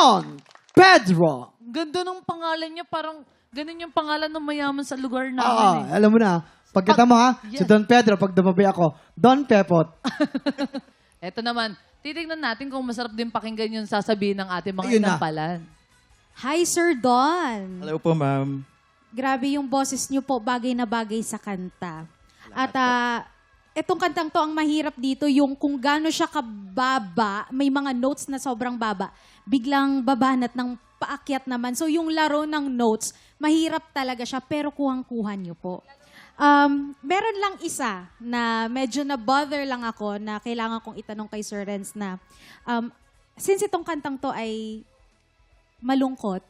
Don Pedro. Ganda ng pangalan niya, parang ganun yung pangalan ng mayaman sa lugar namin. Alam mo na. Pagkita mo ha, si Yes. Don Pedro, pag dumabi ako, Don Pepot. Eto naman, titignan natin kung masarap din pakinggan yung sasabihin ng ating mga Ayun na. inampalan. Hi, Sir Don. Hello po, ma'am. Grabe yung boses niyo po, bagay na bagay sa kanta. At etong kantang to, ang mahirap dito, yung kung gaano siya kababa, may mga notes na sobrang baba, biglang babanat ng paakyat naman. So yung laro ng notes, mahirap talaga siya, pero kuhang-kuha niyo po. Meron lang isa na medyo na-bother lang ako na kailangan kong itanong kay Sir Renz na since itong kantang to ay malungkot,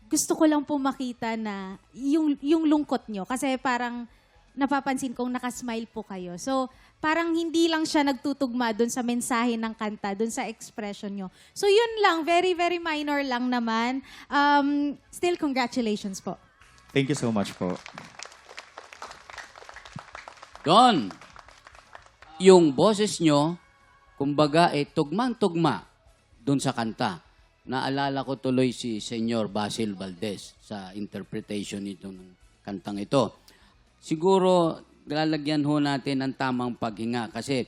gusto ko lang po makita na yung lungkot nyo. Kasi parang napapansin kong nakasmile po kayo. So, parang hindi lang siya nagtutugma dun sa mensahe ng kanta, dun sa expression nyo. So, yun lang. Very, very minor lang naman. Still, congratulations po. Thank you so much po. Don, yung boses nyo, kumbaga, tugmang-tugma dun sa kanta. Naalala ko tuloy si Senyor Basil Valdez sa interpretation nito ng kantang ito. Siguro, lalagyan ho natin ang tamang paghinga kasi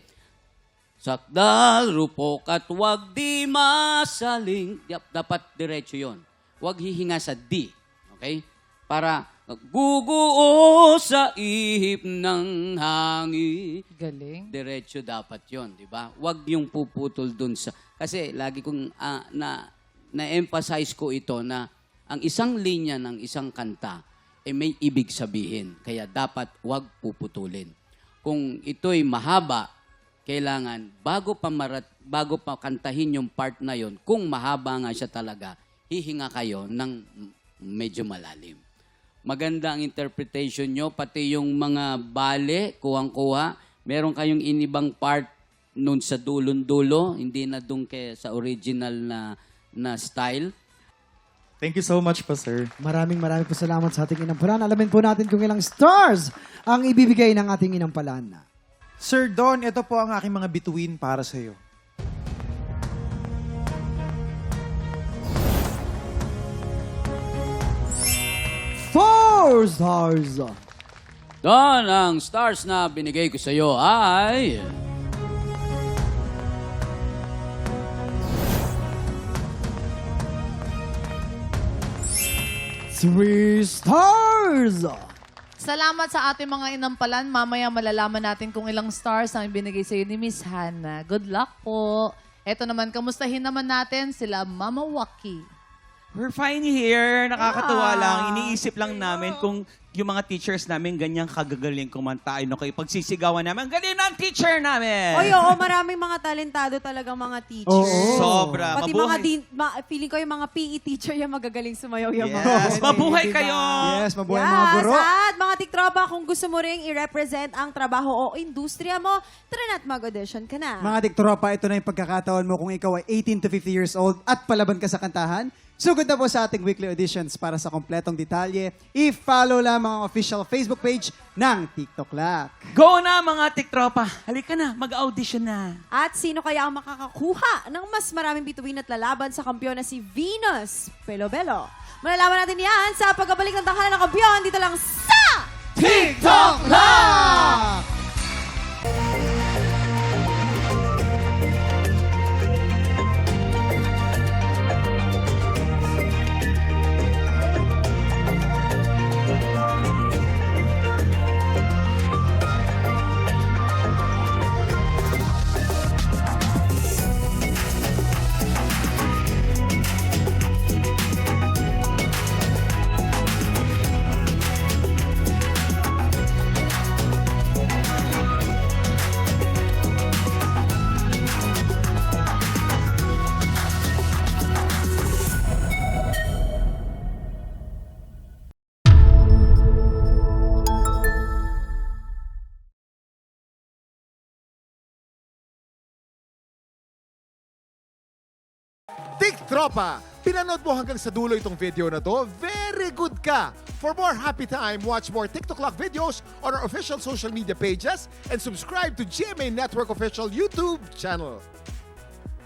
sakdal, rupok at wag di masaling. Dapat diretso yon. Wag hihinga sa D. Okay? Para guguo sa ihip ng hangin. Galing. Diretso dapat yon, di ba? Wag yung puputol dun sa... Kasi lagi kong na-emphasize ko ito na ang isang linya ng isang kanta may ibig sabihin. Kaya dapat wag puputulin. Kung ito'y mahaba, kailangan bago pa kantahin yung part na yon, kung mahaba nga siya talaga, hihinga kayo ng medyo malalim. Maganda ang interpretation nyo, pati yung mga bale, kuhang-kuha. Meron kayong inibang part nun sa dulon-dulo, hindi na dun sa original na style. Thank you so much po, sir. Maraming po salamat sa ating inampalan. Alamin po natin kung ilang stars ang ibibigay ng ating inampalan. Sir Don, ito po ang aking mga bituin para sa iyo. Four stars. Don, ang stars na binigay ko sa iyo ay... Three stars. Salamat sa ating mga inampalan. Mamaya malalaman natin kung ilang stars ang binigay sa iyo ni Miss Hannah. Good luck po. Eto naman, kamustahin naman natin sila Mama Waki. We're fine here. Nakakatuwa lang. Iniisip lang namin kung yung mga teachers namin ganyang kagagaling kumanta. Ano kayo pagsisigawan namin. Ang galing ng teacher namin! Oy, oo, maraming mga talentado talagang mga teachers. Oo. Sobra. Pati Mabuhay. feeling ko yung mga PE teacher yung magagaling sumayaw yung mga. Yes. Mabuhay kayo! Yes, mabuhay mga guro. At mga tiktropa, kung gusto mo ring i-represent ang trabaho o industriya mo, tara na't mag-audition ka na. Mga tiktropa, ito na yung pagkakataon mo kung ikaw ay 18 to 50 years old at palaban ka sa kantahan. Sugod na po sa ating weekly auditions para sa kompletong detalye. I-follow lamang ang official Facebook page ng TikTok Lock. Go na mga tiktropa. Halika na, mag-audition na. At sino kaya ang makakakuha ng mas maraming bituin at lalaban sa kampiyon na si Venus Pelobelo? Malalaman natin yan sa pagbabalik ng tanghalan ng kampiyon dito lang sa TikTok Lock! TikTropa, pinanood mo hanggang sa dulo itong video na to? Very good ka! For more happy time, watch more TikTok Lock videos on our official social media pages and subscribe to GMA Network official YouTube channel.